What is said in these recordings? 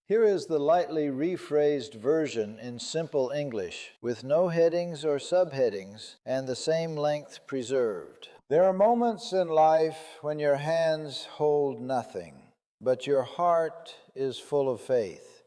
Here is the lightly rephrased version in simple English, with no headings or subheadings, and the same length preserved. There are moments in life when your hands hold nothing, but your heart is full of faith.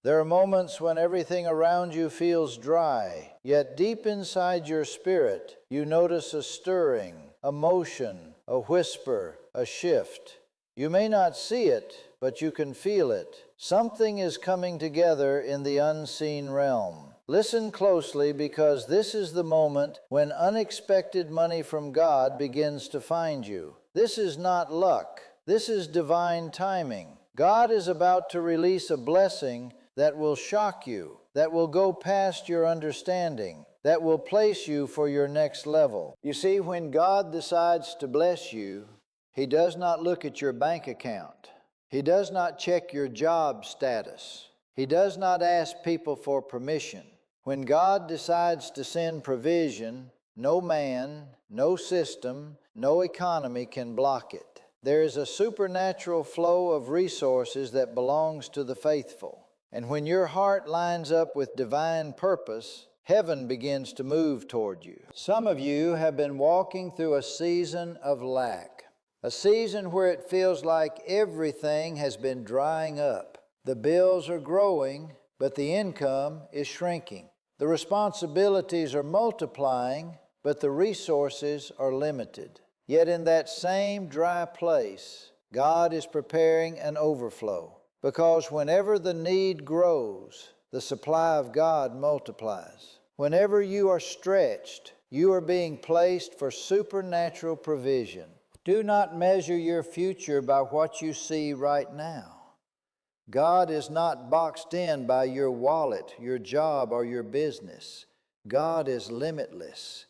There are moments when everything around you feels dry, yet deep inside your spirit, you notice a stirring, a motion, a whisper, a shift. You may not see it, but you can feel it. Something is coming together in the unseen realm. Listen closely, because this is the moment when unexpected money from God begins to find you. This is not luck. This is divine timing. God is about to release a blessing that will shock you, that will go past your understanding, that will place you for your next level. You see, when God decides to bless you, He does not look at your bank account. He does not check your job status. He does not ask people for permission. When God decides to send provision, no man, no system, no economy can block it. There is a supernatural flow of resources that belongs to the faithful. And when your heart lines up with divine purpose, heaven begins to move toward you. Some of you have been walking through a season of lack. A season where it feels like everything has been drying up. The bills are growing, but the income is shrinking. The responsibilities are multiplying, but the resources are limited. Yet in that same dry place, God is preparing an overflow. Because whenever the need grows, the supply of God multiplies. Whenever you are stretched, you are being placed for supernatural provision. Do not measure your future by what you see right now. God is not boxed in by your wallet, your job, or your business. God is limitless.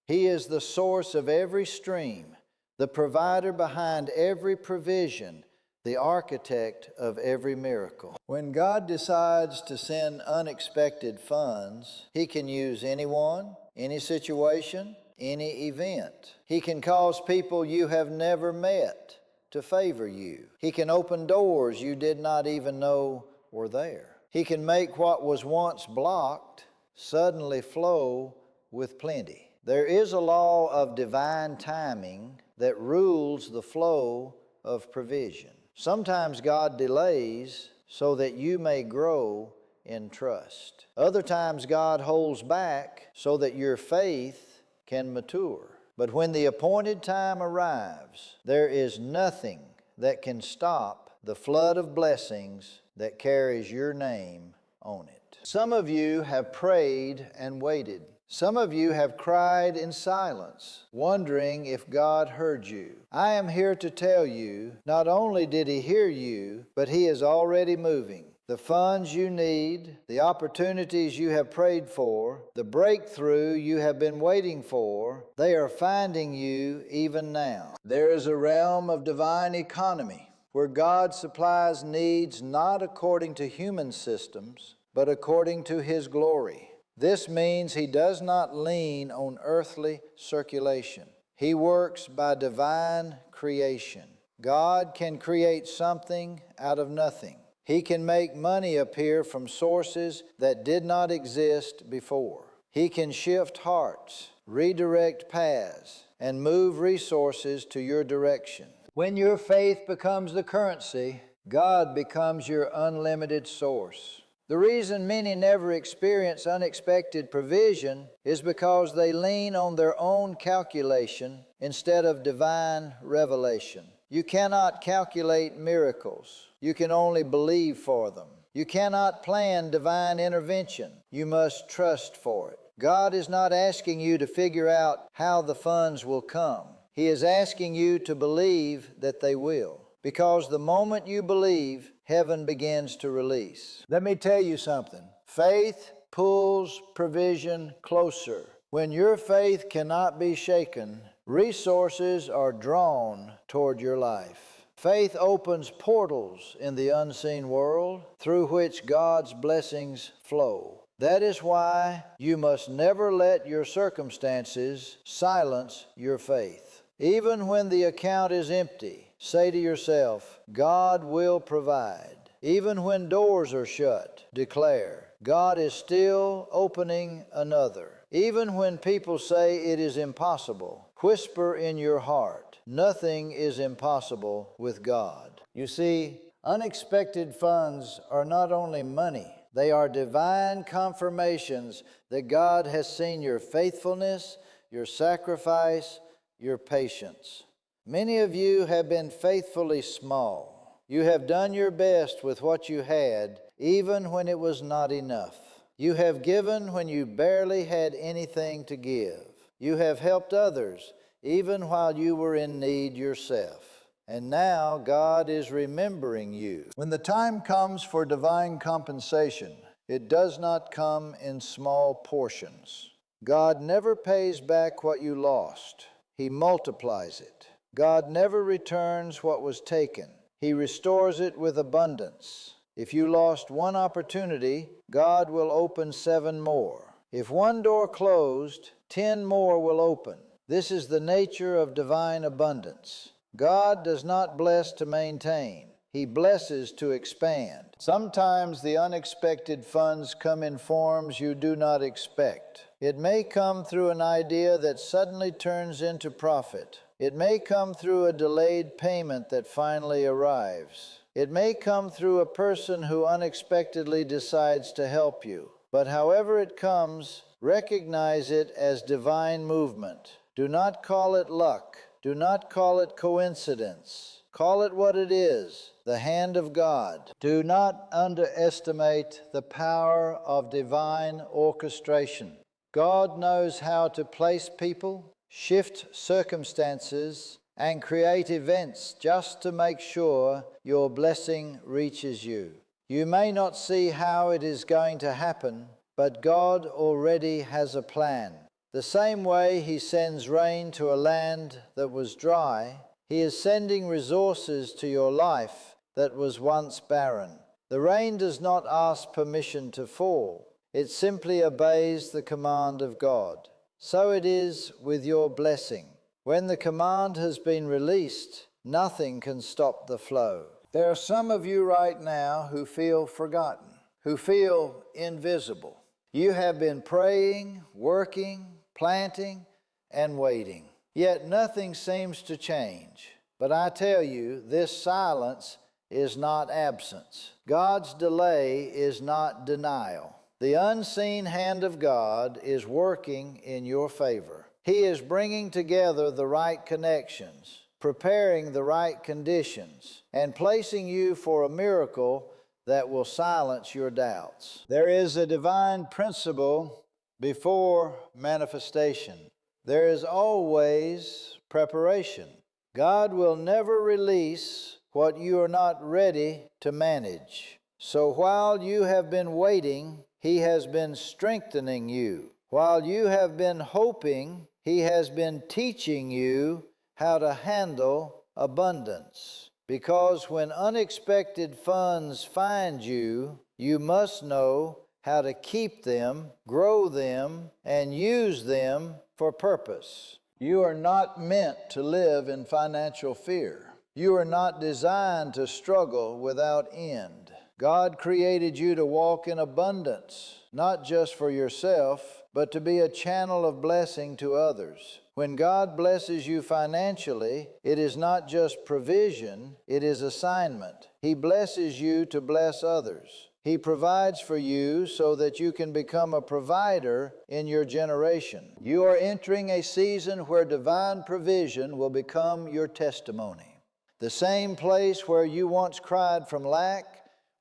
He is the source of every stream, the provider behind every provision, the architect of every miracle. When God decides to send unexpected funds, He can use anyone, any situation, any event. He can cause people you have never met to favor you. He can open doors you did not even know were there. He can make what was once blocked suddenly flow with plenty. There is a law of divine timing that rules the flow of provision. Sometimes God delays so that you may grow in trust. Other times God holds back so that your faith can mature. But when the appointed time arrives, there is nothing that can stop the flood of blessings that carries your name on it. Some of you have prayed and waited. Some of you have cried in silence, wondering if God heard you. I am here to tell you, not only did He hear you, but He is already moving. The funds you need, the opportunities you have prayed for, the breakthrough you have been waiting for, they are finding you even now. There is a realm of divine economy where God supplies needs not according to human systems, but according to His glory. This means He does not lean on earthly circulation. He works by divine creation. God can create something out of nothing. He can make money appear from sources that did not exist before. He can shift hearts, redirect paths, and move resources to your direction. When your faith becomes the currency, God becomes your unlimited source. The reason many never experience unexpected provision is because they lean on their own calculation instead of divine revelation. You cannot calculate miracles. You can only believe for them. You cannot plan divine intervention. You must trust for it. God is not asking you to figure out how the funds will come. He is asking you to believe that they will. Because the moment you believe, heaven begins to release. Let me tell you something. Faith pulls provision closer. When your faith cannot be shaken, resources are drawn toward your life. Faith opens portals in the unseen world through which God's blessings flow. That is why you must never let your circumstances silence your faith. Even when the account is empty, say to yourself, God will provide. Even when doors are shut, declare, God is still opening another. Even when people say it is impossible, whisper in your heart, nothing is impossible with God. You see, unexpected funds are not only money, they are divine confirmations that God has seen your faithfulness, your sacrifice, your patience. Many of you have been faithfully small. You have done your best with what you had, even when it was not enough. You have given when you barely had anything to give. You have helped others, even while you were in need yourself. And now God is remembering you. When the time comes for divine compensation, it does not come in small portions. God never pays back what you lost. He multiplies it. God never returns what was taken. He restores it with abundance. If you lost one opportunity, God will open 7 more. If one door closed, 10 more will open. This is the nature of divine abundance. God does not bless to maintain. He blesses to expand. Sometimes the unexpected funds come in forms you do not expect. It may come through an idea that suddenly turns into profit. It may come through a delayed payment that finally arrives. It may come through a person who unexpectedly decides to help you. But however it comes, recognize it as divine movement. Do not call it luck. Do not call it coincidence. Call it what it is, the hand of God. Do not underestimate the power of divine orchestration. God knows how to place people, shift circumstances, and create events just to make sure your blessing reaches you. You may not see how it is going to happen, but God already has a plan. The same way He sends rain to a land that was dry, He is sending resources to your life that was once barren. The rain does not ask permission to fall. It simply obeys the command of God. So it is with your blessing. When the command has been released, nothing can stop the flow. There are some of you right now who feel forgotten, who feel invisible. You have been praying, working, planting, and waiting. Yet nothing seems to change. But I tell you, this silence is not absence. God's delay is not denial. The unseen hand of God is working in your favor. He is bringing together the right connections, preparing the right conditions, and placing you for a miracle that will silence your doubts. There is a divine principle before manifestation. There is always preparation. God will never release what you are not ready to manage. So while you have been waiting, He has been strengthening you. While you have been hoping, He has been teaching you how to handle abundance. Because when unexpected funds find you, you must know how to keep them, grow them, and use them for purpose. You are not meant to live in financial fear. You are not designed to struggle without end. God created you to walk in abundance, not just for yourself, but to be a channel of blessing to others. When God blesses you financially, it is not just provision, it is assignment. He blesses you to bless others. He provides for you so that you can become a provider in your generation. You are entering a season where divine provision will become your testimony. The same place where you once cried from lack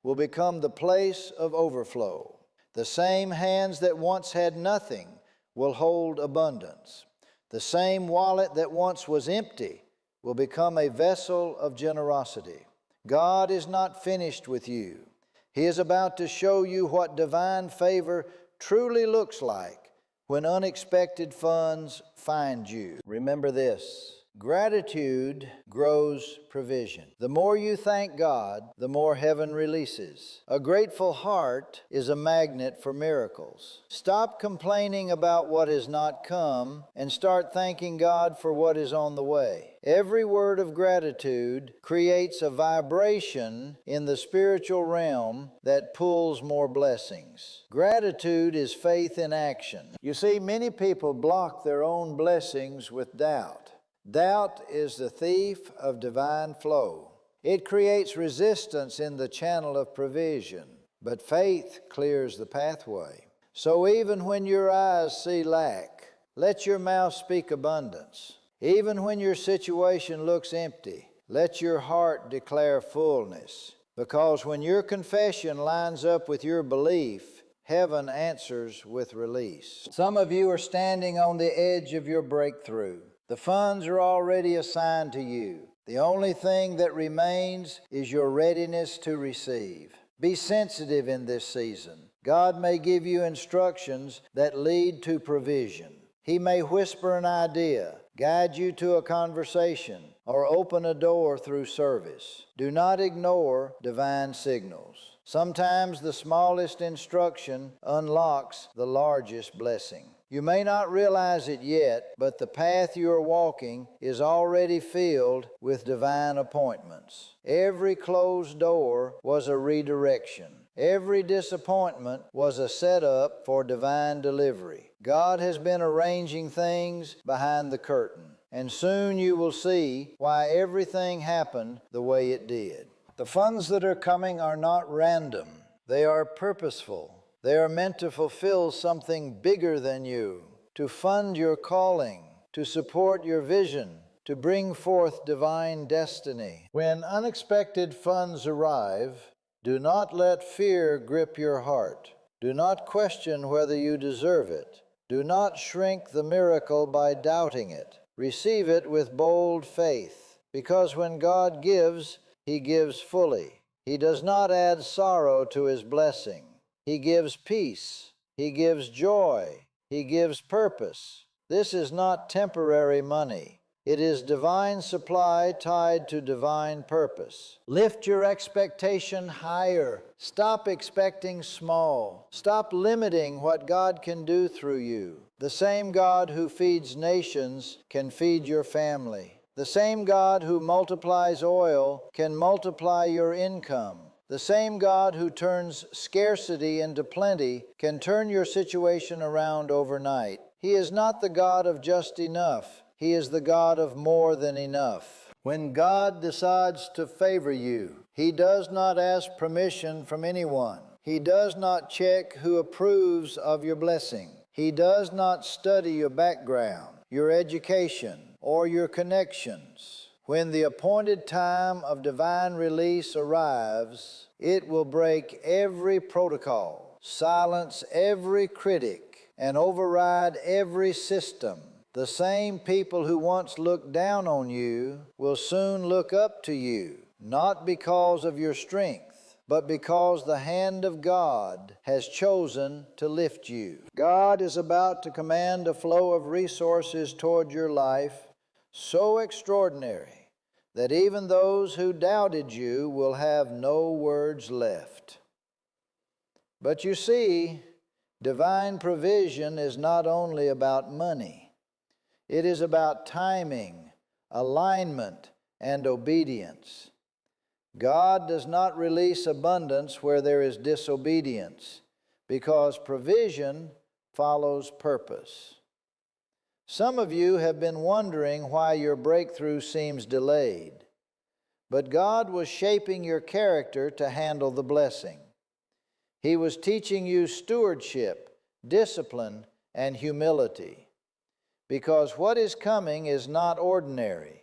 will become the place of overflow. The same hands that once had nothing will hold abundance. The same wallet that once was empty will become a vessel of generosity. God is not finished with you. He is about to show you what divine favor truly looks like when unexpected funds find you. Remember this: Gratitude grows provision. The more you thank God, the more heaven releases. A grateful heart is a magnet for miracles. Stop complaining about what has not come and start thanking God for what is on the way. Every word of gratitude creates a vibration in the spiritual realm that pulls more blessings. Gratitude is faith in action. You see, many people block their own blessings with doubt. Doubt is the thief of divine flow. It creates resistance in the channel of provision, but faith clears the pathway. So even when your eyes see lack, let your mouth speak abundance. Even when your situation looks empty, let your heart declare fullness. Because when your confession lines up with your belief, heaven answers with release. Some of you are standing on the edge of your breakthrough. The funds are already assigned to you. The only thing that remains is your readiness to receive. Be sensitive in this season. God may give you instructions that lead to provision. He may whisper an idea, guide you to a conversation, or open a door through service. Do not ignore divine signals. Sometimes the smallest instruction unlocks the largest blessing. You may not realize it yet, but the path you are walking is already filled with divine appointments. Every closed door was a redirection. Every disappointment was a setup for divine delivery. God has been arranging things behind the curtain, and soon you will see why everything happened the way it did. The funds that are coming are not random. They are purposeful. They are meant to fulfill something bigger than you, to fund your calling, to support your vision, to bring forth divine destiny. When unexpected funds arrive, do not let fear grip your heart. Do not question whether you deserve it. Do not shrink the miracle by doubting it. Receive it with bold faith, because when God gives, He gives fully. He does not add sorrow to His blessing. He gives peace. He gives joy. He gives purpose. This is not temporary money. It is divine supply tied to divine purpose. Lift your expectation higher. Stop expecting small. Stop limiting what God can do through you. The same God who feeds nations can feed your family. The same God who multiplies oil can multiply your income. The same God who turns scarcity into plenty can turn your situation around overnight. He is not the God of just enough. He is the God of more than enough. When God decides to favor you, He does not ask permission from anyone. He does not check who approves of your blessing. He does not study your background, your education, or your connections. When the appointed time of divine release arrives, it will break every protocol, silence every critic, and override every system. The same people who once looked down on you will soon look up to you, not because of your strength, but because the hand of God has chosen to lift you. God is about to command a flow of resources toward your life so extraordinary that even those who doubted you will have no words left. But you see, divine provision is not only about money. It is about timing, alignment, and obedience. God does not release abundance where there is disobedience, because provision follows purpose. Some of you have been wondering why your breakthrough seems delayed, but God was shaping your character to handle the blessing. He was teaching you stewardship, discipline, and humility, because what is coming is not ordinary.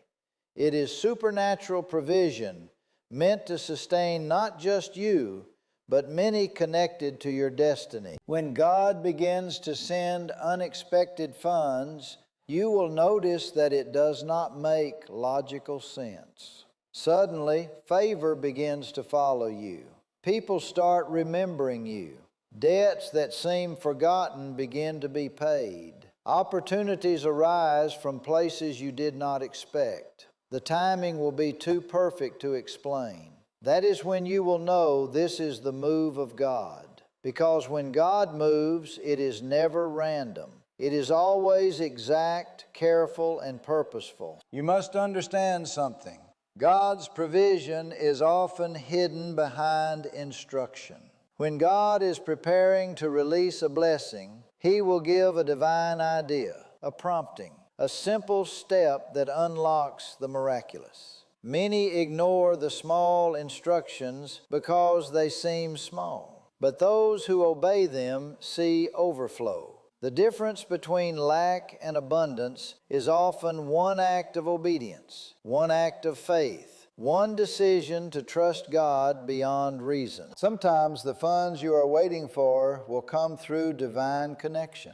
It is supernatural provision meant to sustain not just you, but many connected to your destiny. When God begins to send unexpected funds, you will notice that it does not make logical sense. Suddenly, favor begins to follow you. People start remembering you. Debts that seem forgotten begin to be paid. Opportunities arise from places you did not expect. The timing will be too perfect to explain. That is when you will know this is the move of God. Because when God moves, it is never random. It is always exact, careful, and purposeful. You must understand something. God's provision is often hidden behind instruction. When God is preparing to release a blessing, He will give a divine idea, a prompting, a simple step that unlocks the miraculous. Many ignore the small instructions because they seem small, but those who obey them see overflow. The difference between lack and abundance is often one act of obedience, one act of faith, one decision to trust God beyond reason. Sometimes the funds you are waiting for will come through divine connection.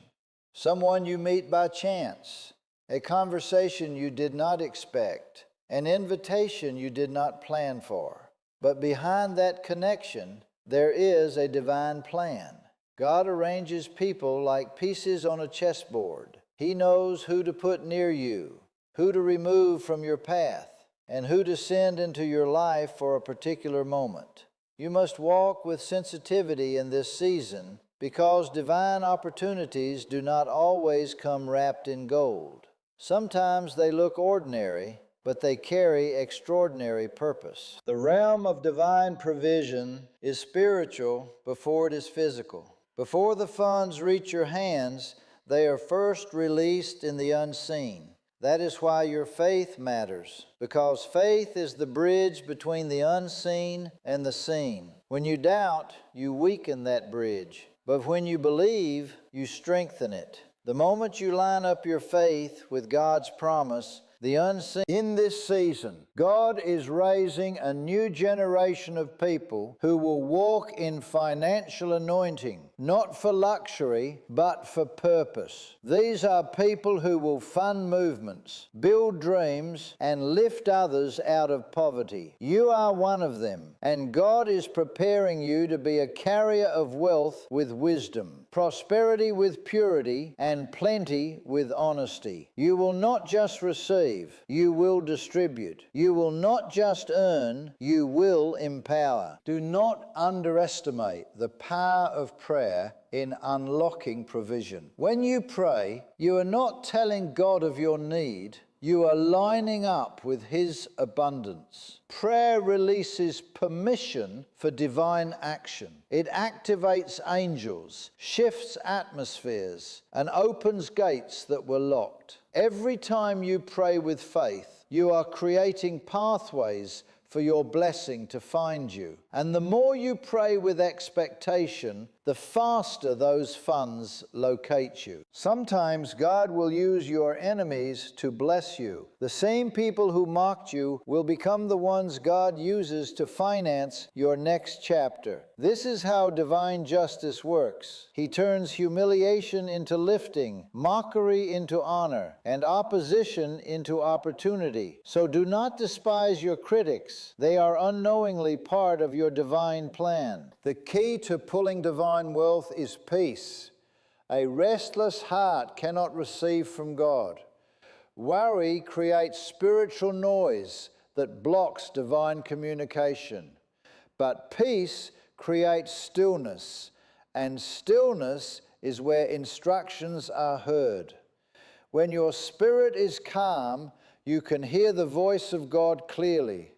Someone you meet by chance, a conversation you did not expect, an invitation you did not plan for. But behind that connection, there is a divine plan. God arranges people like pieces on a chessboard. He knows who to put near you, who to remove from your path, and who to send into your life for a particular moment. You must walk with sensitivity in this season because divine opportunities do not always come wrapped in gold. Sometimes they look ordinary, but they carry extraordinary purpose. The realm of divine provision is spiritual before it is physical. Before the funds reach your hands, they are first released in the unseen. That is why your faith matters, because faith is the bridge between the unseen and the seen. When you doubt, you weaken that bridge, but when you believe, you strengthen it. The moment you line up your faith with God's promise, the unseen. In this season, God is raising a new generation of people who will walk in financial anointing, not for luxury, but for purpose. These are people who will fund movements, build dreams, and lift others out of poverty. You are one of them, and God is preparing you to be a carrier of wealth with wisdom, prosperity with purity, and plenty with honesty. You will not just receive, you will distribute. You will not just earn, you will empower. Do not underestimate the power of prayer in unlocking provision. When you pray, you are not telling God of your need, you are lining up with His abundance. Prayer releases permission for divine action. It activates angels, shifts atmospheres, and opens gates that were locked. Every time you pray with faith, you are creating pathways for your blessing to find you. And the more you pray with expectation, the faster those funds locate you. Sometimes God will use your enemies to bless you. The same people who mocked you will become the ones God uses to finance your next chapter. This is how divine justice works. He turns humiliation into lifting, mockery into honor, and opposition into opportunity. So do not despise your critics. They are unknowingly part of your divine plan. The key to pulling divine wealth is peace. A restless heart cannot receive from God. Worry creates spiritual noise that blocks divine communication. But peace creates stillness, and stillness is where instructions are heard. When your spirit is calm, you can hear the voice of God clearly.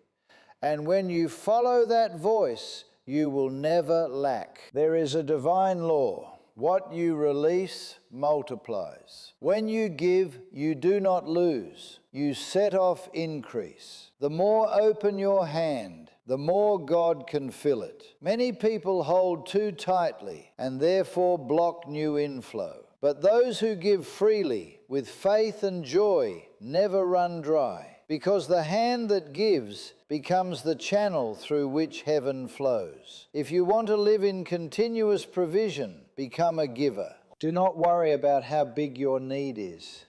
And when you follow that voice, you will never lack. There is a divine law. What you release multiplies. When you give, you do not lose. You set off increase. The more open your hand, the more God can fill it. Many people hold too tightly and therefore block new inflow. But those who give freely with faith and joy never run dry, because the hand that gives becomes the channel through which heaven flows. If you want to live in continuous provision, become a giver. Do not worry about how big your need is.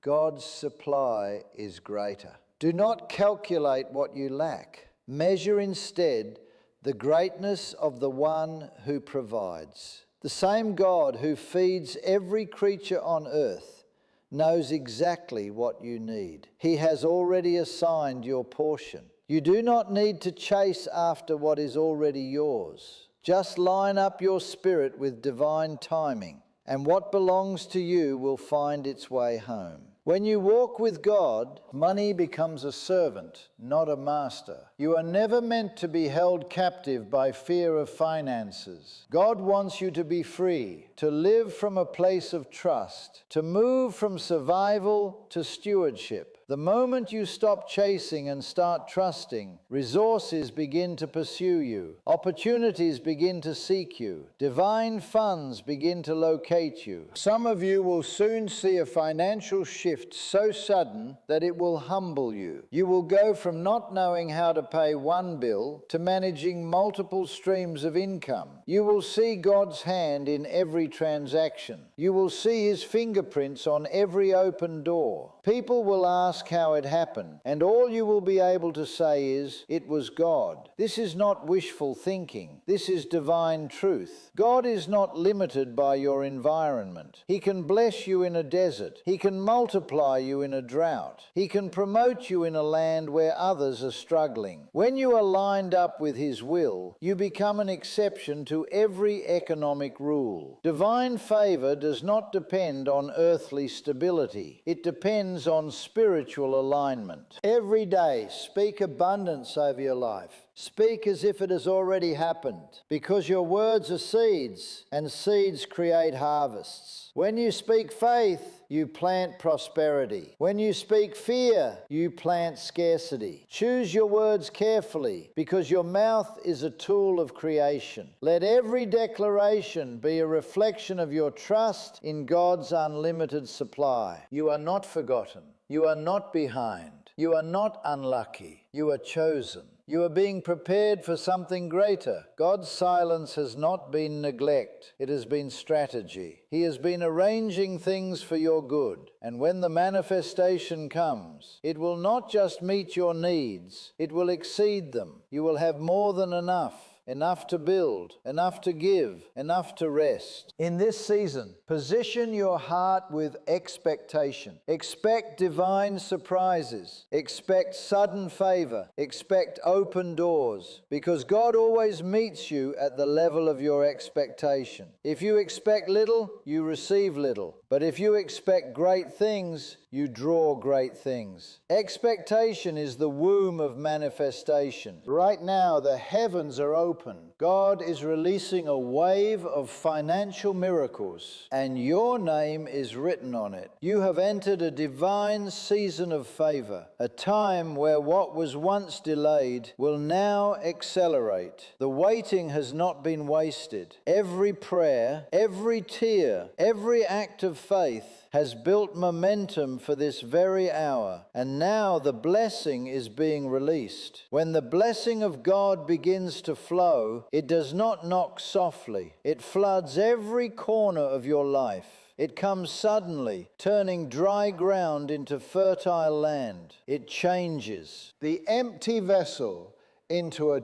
God's supply is greater. Do not calculate what you lack. Measure instead the greatness of the one who provides. The same God who feeds every creature on earth knows exactly what you need. He has already assigned your portion. You do not need to chase after what is already yours. Just line up your spirit with divine timing, and what belongs to you will find its way home. When you walk with God, money becomes a servant, not a master. You are never meant to be held captive by fear of finances. God wants you to be free, to live from a place of trust, to move from survival to stewardship. The moment you stop chasing and start trusting, resources begin to pursue you, opportunities begin to seek you, divine funds begin to locate you. Some of you will soon see a financial shift so sudden that it will humble you. You will go from not knowing how to pay one bill to managing multiple streams of income. You will see God's hand in every transaction. You will see His fingerprints on every open door. People will ask how it happened, and all you will be able to say is, "It was God." This is not wishful thinking. This is divine truth. God is not limited by your environment. He can bless you in a desert. He can multiply you in a drought. He can promote you in a land where others are struggling. When you are lined up with His will, you become an exception to every economic rule. Divine favor does not depend on earthly stability. It depends on spiritual alignment. Every day, speak abundance over your life. Speak as if it has already happened, because your words are seeds, and seeds create harvests. When you speak faith, you plant prosperity. When you speak fear, you plant scarcity. Choose your words carefully, because your mouth is a tool of creation. Let every declaration be a reflection of your trust in God's unlimited supply. You are not forgotten. You are not behind. You are not unlucky. You are chosen. You are being prepared for something greater. God's silence has not been neglect. It has been strategy. He has been arranging things for your good. And when the manifestation comes, it will not just meet your needs, it will exceed them. You will have more than enough. Enough to build, enough to give, enough to rest. In this season, position your heart with expectation. Expect divine surprises. Expect sudden favor. Expect open doors, because God always meets you at the level of your expectation. If you expect little, you receive little. But if you expect great things, you draw great things. Expectation is the womb of manifestation. Right now, the heavens are open. God is releasing a wave of financial miracles, and your name is written on it. You have entered a divine season of favor, a time where what was once delayed will now accelerate. The waiting has not been wasted. Every prayer, every tear, every act of faith has built momentum for this very hour, and now the blessing is being released. When the blessing of God begins to flow, it does not knock softly. It floods every corner of your life. It comes suddenly, turning dry ground into fertile land. It changes the empty vessel into a